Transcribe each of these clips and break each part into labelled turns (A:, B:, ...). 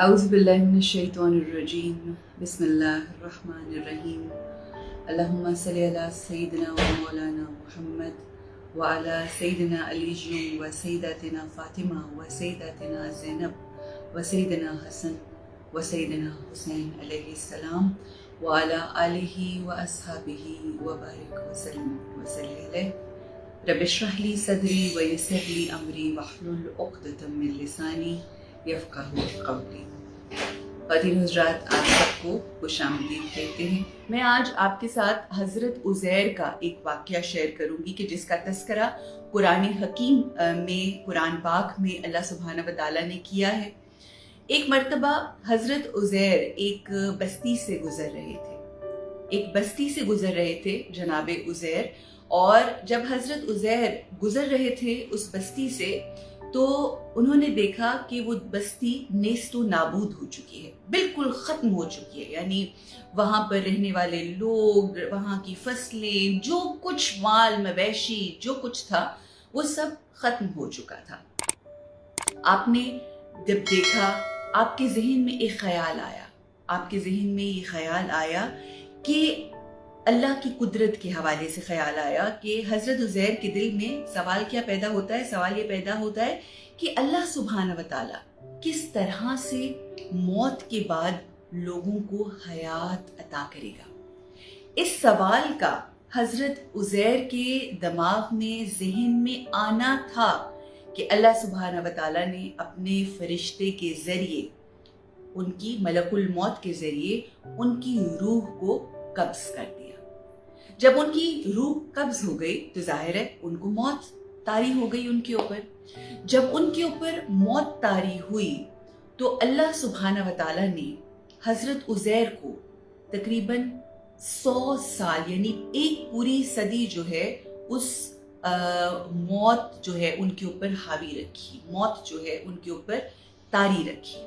A: اعوذ باللہ من الشیطان الرجیم بسم اللہ الرحمن الرحیم اللہم صلی علی سیدنا و مولانا محمد وعلی سیدنا علی و سیدتنا فاطمہ و سیدتنا زینب و سیدنا حسن و سیدنا حسین علیہ السلام وعلی آلہ و اصحابہ و بارک وسلم وصلی علیہ رب اشرح لی صدری و یسر لی امری واحلل عقدۃ من لسانی یفقہوا قولی۔ خواتین حضرات، آپ سب کو خوش آمدید کہتے ہیں۔ میں آج آپ کے ساتھ حضرت عزیر کا ایک واقعہ شیئر کروں گی کہ جس کا تذکرہ قرآن حکیم میں، قرآن پاک میں اللہ سبحانہ و تعالیٰ نے کیا ہے۔ ایک مرتبہ حضرت عزیر ایک بستی سے گزر رہے تھے جناب عزیر، اور جب حضرت عزیر گزر رہے تھے اس بستی سے تو انہوں نے دیکھا کہ وہ بستی نیست و نابود ہو چکی ہے، بالکل ختم ہو چکی ہے۔ یعنی وہاں پر رہنے والے لوگ، وہاں کی فصلیں، جو کچھ مال مویشی جو کچھ تھا وہ سب ختم ہو چکا تھا۔ آپ نے جب دیکھا، آپ کے ذہن میں ایک خیال آیا، کہ اللہ کی قدرت کے حوالے سے خیال آیا کہ حضرت عزیر کے دل میں سوال کیا پیدا ہوتا ہے؟ سوال یہ پیدا ہوتا ہے کہ اللہ سبحانہ و تعالیٰ کس طرح سے موت کے بعد لوگوں کو حیات عطا کرے گا۔ اس سوال کا حضرت عزیر کے دماغ میں، ذہن میں آنا تھا کہ اللہ سبحانہ و تعالیٰ نے اپنے فرشتے کے ذریعے، ان کی ملک الموت کے ذریعے ان کی روح کو قبض کر دیا۔ جب ان کی روح قبض ہو گئی تو ظاہر ہے ان کو موت طاری ہو گئی ان کے اوپر۔ جب ان کے اوپر موت طاری ہوئی تو اللہ سبحانہ و تعالیٰ نے حضرت عزیر کو تقریباً 100 سال، یعنی ایک پوری صدی جو ہے، اس موت جو ہے ان کے اوپر حاوی رکھی، موت جو ہے ان کے اوپر طاری رکھی۔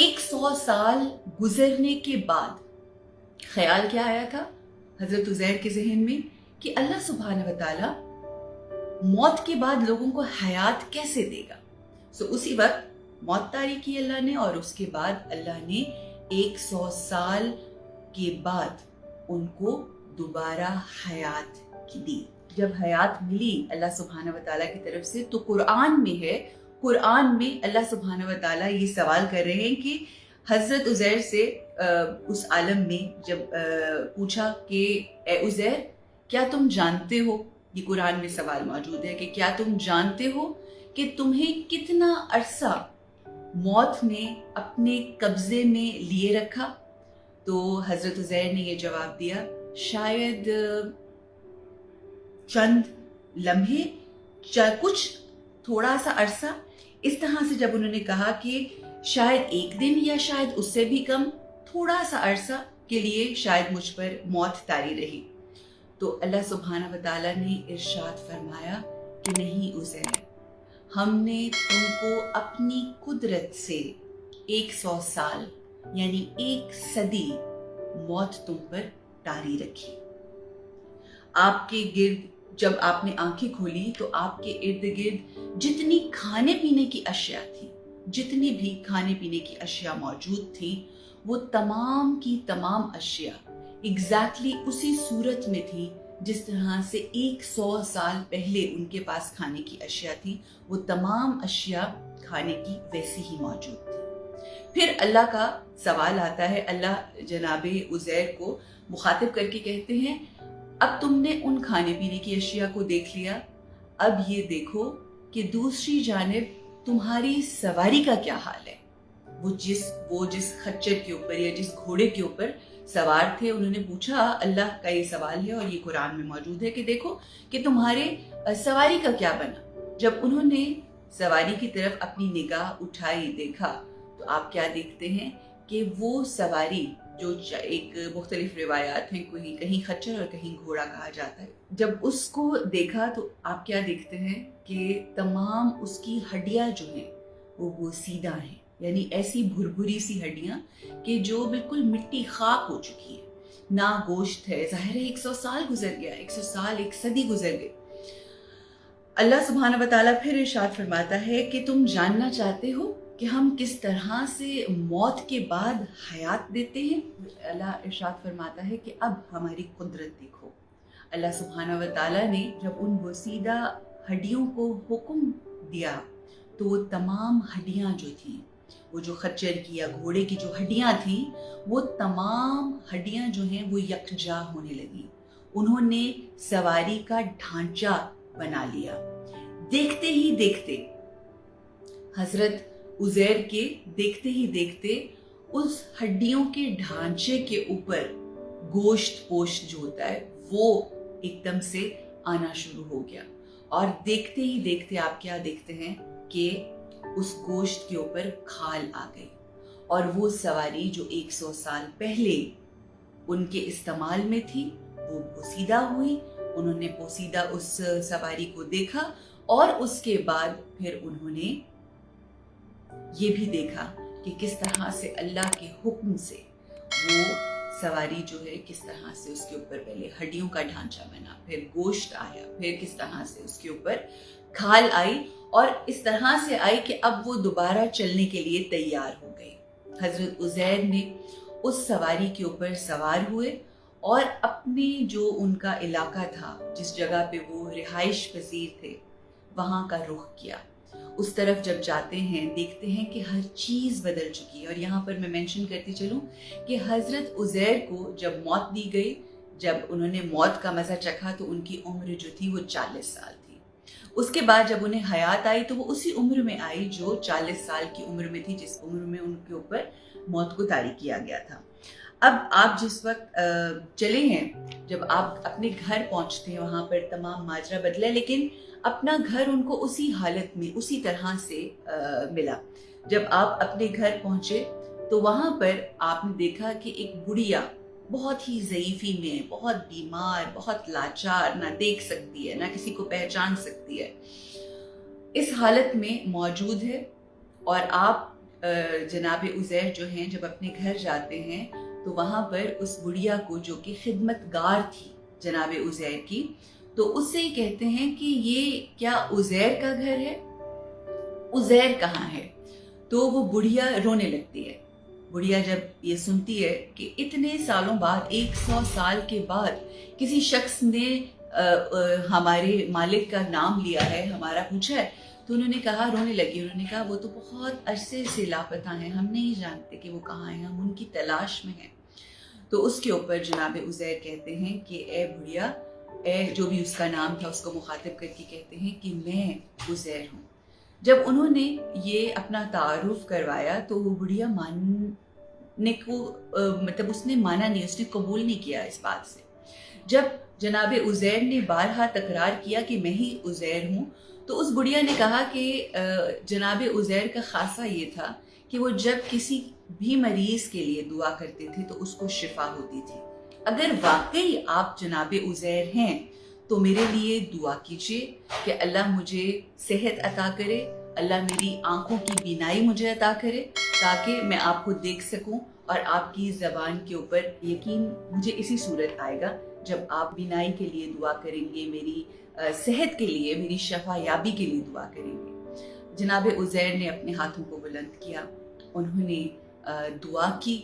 A: 100 سال گزرنے کے بعد خیال کیا آیا تھا حضرت عزیر کے ذہن میں کہ اللہ سبحانہ و تعالیٰ موت کے بعد لوگوں کو حیات کیسے دے گا۔ اسی وقت موت طاری کی اللہ نے، اور اس کے بعد اللہ نے 100 سال کے بعد ان کو دوبارہ حیات کی دی۔ جب حیات ملی اللہ سبحانہ و تعالیٰ کی طرف سے تو قرآن میں اللہ سبحانہ و تعالیٰ یہ سوال کر رہے ہیں کہ حضرت عزیر سے اس عالم میں جب پوچھا کہ اے عزیر، کیا تم جانتے ہو، یہ قرآن میں سوال موجود ہے کہ کیا تم جانتے ہو کہ تمہیں کتنا عرصہ موت نے اپنے قبضے میں لیے رکھا؟ تو حضرت عزیر نے یہ جواب دیا، شاید چند لمحے، کچھ تھوڑا سا عرصہ۔ اس طرح سے جب انہوں نے کہا کہ شاید ایک دن یا شاید اس سے بھی کم، تھوڑا سا عرصہ کے لیے شاید مجھ پر موت طاری رہی، تو اللہ سبحانہ و تعالیٰ نے ارشاد فرمایا کہ نہیں عزیر، ہم نے تم کو اپنی قدرت سے 100 سال یعنی 1 صدی موت تم پر طاری رکھی۔ آپ کے گرد جب آپ نے آنکھیں کھولی تو آپ کے ارد گرد جتنی کھانے پینے کی اشیاء تھی، جتنی بھی کھانے پینے کی اشیاء موجود تھی، وہ تمام کی تمام اشیاء ایگزیکٹلی اسی صورت میں تھی جس طرح سے 100 سال پہلے ان کے پاس کھانے کی اشیاء تھی، وہ تمام اشیاء کھانے کی ویسی ہی موجود تھی۔ پھر اللہ کا سوال آتا ہے، اللہ جناب عزیر کو مخاطب کر کے کہتے ہیں، اب تم نے ان کھانے پینے کی اشیاء کو دیکھ لیا، اب یہ دیکھو کہ دوسری جانب تمہاری سواری کا کیا حال ہے۔ وہ جس خچر کے اوپر یا جس گھوڑے کے اوپر سوار تھے، انہوں نے پوچھا، اللہ کا یہ سوال ہے اور یہ قرآن میں موجود ہے کہ دیکھو کہ تمہارے سواری کا کیا بنا۔ جب انہوں نے سواری کی طرف اپنی نگاہ اٹھائی، دیکھا، تو آپ کیا دیکھتے ہیں کہ وہ سواری جو ایک مختلف روایات ہیں، کہیں خچر اور کہیں گھوڑا کہا جاتا ہے، جب اس کو دیکھا تو آپ کیا دیکھتے ہیں کہ تمام اس کی ہڈیاں جو ہیں وہ سیدھا ہیں، یعنی ایسی بھربھری سی ہڈیاں کہ جو بالکل مٹی خاک ہو چکی ہے، نہ گوشت ہے۔ ظاہر ہے 100 سال گزر گیا، 100 سال 1 صدی گزر گئی۔ اللہ سبحانہ و تعالیٰ پھر ارشاد فرماتا ہے کہ تم جاننا چاہتے ہو کہ ہم کس طرح سے موت کے بعد حیات دیتے ہیں. اللہ ارشاد فرماتا ہے کہ اب ہماری قدرت دیکھو. اللہ سبحانہ و تعالیٰ نے جب ان بوسیدہ ہڈیوں کو حکم دیا تو وہ تمام ہڈیاں جو تھیں، وہ جو خچر کی یا گھوڑے کی جو ہڈیاں تھیں، وہ تمام ہڈیاں جو ہیں وہ یکجا ہونے لگی. انہوں نے سواری کا ڈھانچہ بنا لیا. دیکھتے ہی دیکھتے حضرت عزیر کے دیکھتے ہی دیکھتے اس ہڈیوں کے ڈھانچے کے اوپر گوشت پوشت جو ہوتا ہے وہ ایک دم سے آنا شروع ہو گیا. اور دیکھتے ہی دیکھتے آپ کیا دیکھتے ہیں کہ اس گوشت کے اوپر کھال آ گئی. اور وہ سواری جو 100 سال پہلے ان کے استعمال میں تھی وہ پوسیدہ ہوئی. انہوں نے پوسیدہ اس سواری کو دیکھا اور اس کے بعد پھر انہوں نے یہ بھی دیکھا کہ کس طرح سے اللہ کے حکم سے وہ سواری جو ہے کس طرح سے اس کے اوپر پہلے ہڈیوں کا ڈھانچہ بنا، پھر گوشت آیا، پھر کس طرح سے اس کے اوپر کھال آئی اور اس طرح سے آئی کہ اب وہ دوبارہ چلنے کے لیے تیار ہو گئی. حضرت عزیر نے اس سواری کے اوپر سوار ہوئے اور اپنے جو ان کا علاقہ تھا، جس جگہ پہ وہ رہائش پذیر تھے، وہاں کا رخ کیا. اس طرف جب جاتے ہیں دیکھتے ہیں کہ ہر چیز بدل چکی ہے. اور یہاں پر میں مینشن کرتی چلوں کہ حضرت عزیر کو جب موت دی گئی، جب انہوں نے موت کا مزہ چکھا تو ان کی عمر جو تھی وہ 40 سال تھی. اس کے بعد جب انہیں حیات آئی تو وہ اسی عمر میں آئی جو 40 سال کی عمر میں تھی، جس عمر میں ان کے اوپر موت کو طاری کیا گیا تھا. اب آپ جس وقت چلے ہیں، جب آپ اپنے گھر پہنچتے ہیں وہاں پر تمام ماجرا بدلا، لیکن اپنا گھر ان کو اسی حالت میں اسی طرح سے ملا. جب آپ اپنے گھر پہنچے تو وہاں پر آپ نے دیکھا کہ ایک بڑھیا بہت ہی ضعیفی میں، بہت بیمار، بہت لاچار، نہ دیکھ سکتی ہے نہ کسی کو پہچان سکتی ہے، اس حالت میں موجود ہے. اور آپ جناب عزیر جو ہیں جب اپنے گھر جاتے ہیں تو وہاں پر اس بڑھیا کو جو کہ خدمت گار تھی جناب عزیر کی، تو اس سے ہی کہتے ہیں کہ یہ کیا عزیر کا گھر ہے؟ عزیر کہاں ہے؟ تو وہ بڑھیا رونے لگتی ہے. بڑھیا جب یہ سنتی ہے کہ اتنے سالوں بعد، 100 سال کے بعد کسی شخص نے ہمارے مالک کا نام لیا ہے، ہمارا پوچھا ہے، تو انہوں نے کہا، رونے لگی. انہوں نے کہا وہ تو بہت عرصے سے لاپتہ ہیں، ہم نہیں جانتے کہ وہ کہاں ہیں، ہم ان کی تلاش میں ہیں. تو اس کے اوپر جناب عزیر کہتے ہیں کہ اے بڑھیا، اے جو بھی اس کا نام تھا اس کو مخاطب کر کے کہتے ہیں کہ میں عزیر ہوں. جب انہوں نے یہ اپنا تعارف کروایا تو وہ بڑھیا ماننے کو مطلب اس نے مانا نہیں، اس نے قبول نہیں کیا اس بات سے. جب جناب عزیر نے بارہا تکرار کیا کہ میں ہی عزیر ہوں، تو اس بڑھیا نے کہا کہ جناب عزیر کا خاصہ یہ تھا کہ وہ جب کسی بھی مریض کے لیے دعا کرتے تھے تو اس کو شفا ہوتی تھی. اگر واقعی آپ جناب عزیر ہیں تو میرے لیے دعا کیجیے کہ اللہ مجھے صحت عطا کرے، اللہ میری آنکھوں کی بینائی مجھے عطا کرے تاکہ میں آپ کو دیکھ سکوں. اور آپ کی زبان کے اوپر یقین مجھے اسی صورت آئے گا جب آپ بینائی کے لیے دعا کریں گے، میری صحت کے لیے، میری شفا یابی کے لیے دعا کریں گے. جناب عزیر نے اپنے ہاتھوں کو بلند کیا، انہوں نے دعا کی،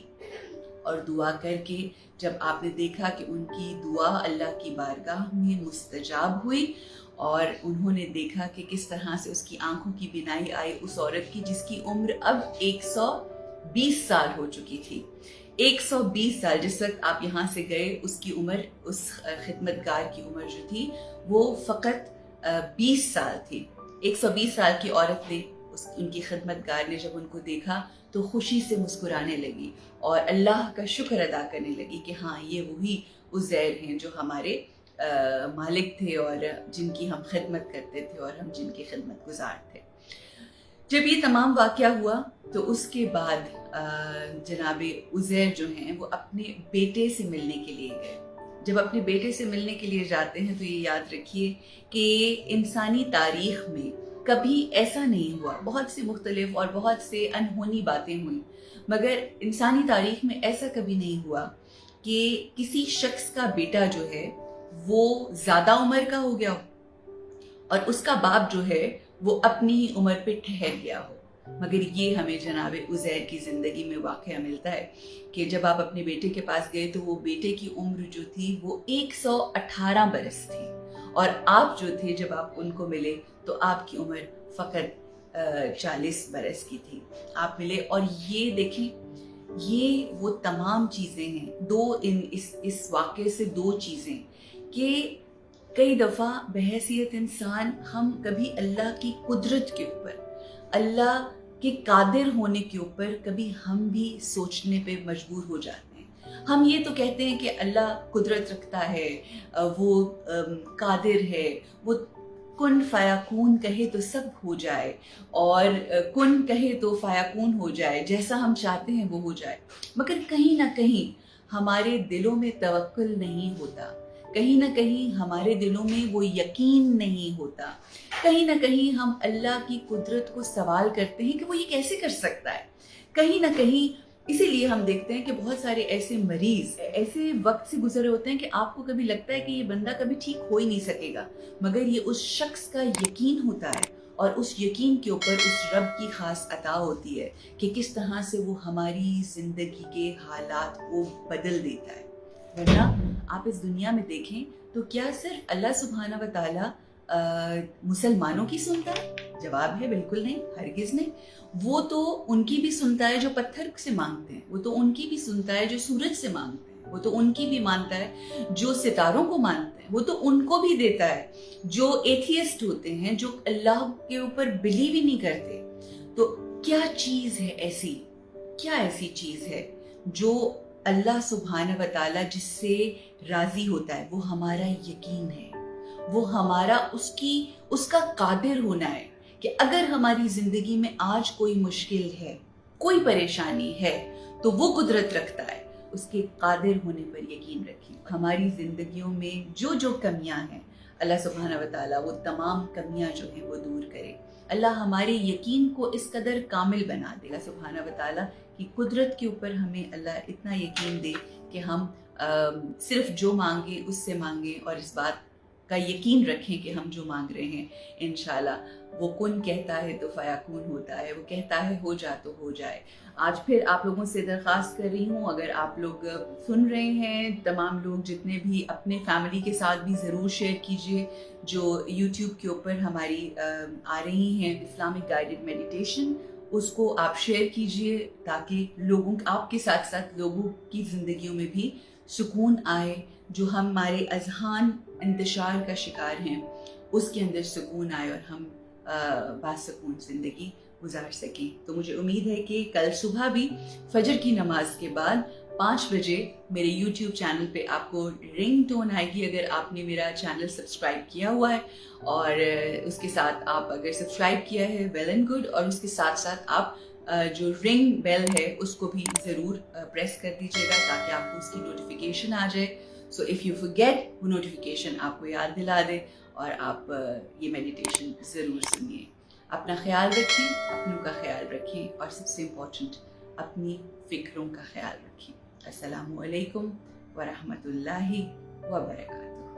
A: اور دعا کر کے جب آپ نے دیکھا کہ ان کی دعا اللہ کی بارگاہ میں مستجاب ہوئی، اور انہوں نے دیکھا کہ کس طرح سے اس کی آنکھوں کی بینائی آئی، اس عورت کی جس کی عمر اب 120 سال ہو چکی تھی. 120 سال جس وقت آپ یہاں سے گئے، اس کی عمر، اس خدمتگار کی عمر جو تھی وہ فقط 20 سال تھی. 120 سال کی عورت نے، ان کی خدمتگار نے جب ان کو دیکھا تو خوشی سے مسکرانے لگی اور اللہ کا شکر ادا کرنے لگی کہ ہاں یہ وہی عزیر ہیں جو ہمارے مالک تھے اور جن کی ہم خدمت کرتے تھے اور ہم جن کی خدمت گزار تھے. جب یہ تمام واقعہ ہوا تو اس کے بعد جناب عزیر جو ہیں وہ اپنے بیٹے سے ملنے کے لیے گئے. جب اپنے بیٹے سے ملنے کے لیے جاتے ہیں تو یہ یاد رکھیے کہ انسانی تاریخ میں کبھی ایسا نہیں ہوا. بہت سے مختلف اور بہت سے انہونی باتیں ہوئیں، مگر انسانی تاریخ میں ایسا کبھی نہیں ہوا کہ کسی شخص کا بیٹا جو ہے وہ زیادہ عمر کا ہو گیا ہو اور اس کا باپ جو ہے وہ اپنی ہی عمر پہ ٹھہر گیا ہو. مگر یہ ہمیں جناب عزیر کی زندگی میں واقعہ ملتا ہے کہ جب آپ اپنے بیٹے کے پاس گئے تو وہ بیٹے کی عمر جو تھی وہ 118 برس تھی، اور آپ جو تھے جب آپ ان کو ملے تو آپ کی عمر فقط 40 برس کی تھی. آپ ملے اور یہ دیکھیں، یہ وہ تمام چیزیں ہیں. اس واقعے سے دو چیزیں کہ کئی دفعہ بحیثیت انسان ہم کبھی اللہ کی قدرت کے اوپر، اللہ کے قادر ہونے کے اوپر کبھی ہم بھی سوچنے پہ مجبور ہو جاتے ہیں. ہم یہ تو کہتے ہیں کہ اللہ قدرت رکھتا ہے، وہ قادر ہے، وہ کن فیاکون کہے تو سب ہو جائے، اور کن کہے تو فیاکون ہو جائے، جیسا ہم چاہتے ہیں وہ ہو جائے. مگر کہیں نہ کہیں ہمارے دلوں میں توکل نہیں ہوتا، کہیں نہ کہیں ہمارے دلوں میں وہ یقین نہیں ہوتا، کہیں نہ کہیں ہم اللہ کی قدرت کو سوال کرتے ہیں کہ وہ یہ کیسے کر سکتا ہے. کہیں نہ کہیں اسی لیے ہم دیکھتے ہیں کہ بہت سارے ایسے مریض ایسے وقت سے گزرے ہوتے ہیں کہ آپ کو کبھی لگتا ہے کہ یہ بندہ کبھی ٹھیک ہو ہی نہیں سکے گا، مگر یہ اس شخص کا یقین ہوتا ہے، اور اس یقین کے اوپر اس رب کی خاص عطا ہوتی ہے کہ کس طرح سے وہ ہماری زندگی کے حالات کو بدل دیتا ہے. ورنہ آپ اس دنیا میں دیکھیں تو کیا صرف اللہ سبحانہ و تعالیٰ مسلمانوں کی سنتا ہے؟ جواب ہے بالکل نہیں، ہرگز نہیں. وہ تو ان کی بھی سنتا ہے جو پتھر سے مانگتے ہیں، وہ تو ان کی بھی سنتا ہے جو سورج سے مانگتے ہیں، وہ تو ان کی بھی مانتا ہے جو ستاروں کو مانتے ہیں، وہ تو ان کو بھی دیتا ہے جو ایتھیسٹ ہوتے ہیں، جو اللہ کے اوپر بلیو ہی نہیں کرتے. تو کیا چیز ہے ایسی، کیا ایسی چیز ہے جو اللہ سبحانہ و تعالیٰ جس سے راضی ہوتا ہے؟ وہ ہمارا یقین ہے، وہ ہمارا اس کا قادر ہونا ہے کہ اگر ہماری زندگی میں آج کوئی مشکل ہے، کوئی پریشانی ہے، تو وہ قدرت رکھتا ہے. اس کے قادر ہونے پر یقین رکھیں. ہماری زندگیوں میں جو کمیاں ہیں، اللہ سبحانہ و تعالیٰ وہ تمام کمیاں جو ہیں وہ دور کرے. اللہ ہمارے یقین کو اس قدر کامل بنا دے. اللہ سبحانہ و تعالیٰ کی قدرت کے اوپر ہمیں اللہ اتنا یقین دے کہ ہم صرف جو مانگیں اس سے مانگیں، اور اس بات کا یقین رکھیں کہ ہم جو مانگ رہے ہیں انشاءاللہ وہ کن کہتا ہے تو فیاکون ہوتا ہے، وہ کہتا ہے ہو جا تو ہو جائے. آج پھر آپ لوگوں سے درخواست کر رہی ہوں، اگر آپ لوگ سن رہے ہیں، تمام لوگ جتنے بھی اپنے فیملی کے ساتھ بھی ضرور شیئر کیجئے جو یوٹیوب کے اوپر ہماری آ رہی ہیں اسلامک گائیڈڈ میڈیٹیشن، اس کو آپ شیئر کیجئے تاکہ لوگوں آپ کے ساتھ ساتھ لوگوں کی زندگیوں میں بھی سکون آئے. جو ہمارے اذہان انتشار کا شکار ہیں اس کے اندر سکون آئے اور ہم باسکون زندگی گزار سکیں. تو مجھے امید ہے کہ کل صبح بھی فجر کی نماز کے بعد 5 بجے میرے یوٹیوب چینل پہ آپ کو رنگ ٹون آئے گی اگر آپ نے میرا چینل سبسکرائب کیا ہوا ہے، اور اس کے ساتھ آپ اگر سبسکرائب کیا ہے ویل اینڈ گڈ، اور اس کے ساتھ ساتھ آپ جو رنگ بیل ہے اس کو بھی ضرور پریس کر دیجیے گا تاکہ آپ کو اس کی نوٹیفیکیشن آ جائے. سو اف یو فرگیٹ، وہ نوٹیفیکیشن آپ کو یاد دلا دے اور آپ یہ میڈیٹیشن ضرور سنیے. اپنا خیال رکھیں، اپنوں کا خیال رکھیں، اور سب سے امپورٹنٹ اپنی فکروں کا خیال رکھیں. السلام علیکم ورحمۃ اللہ وبرکاتہ.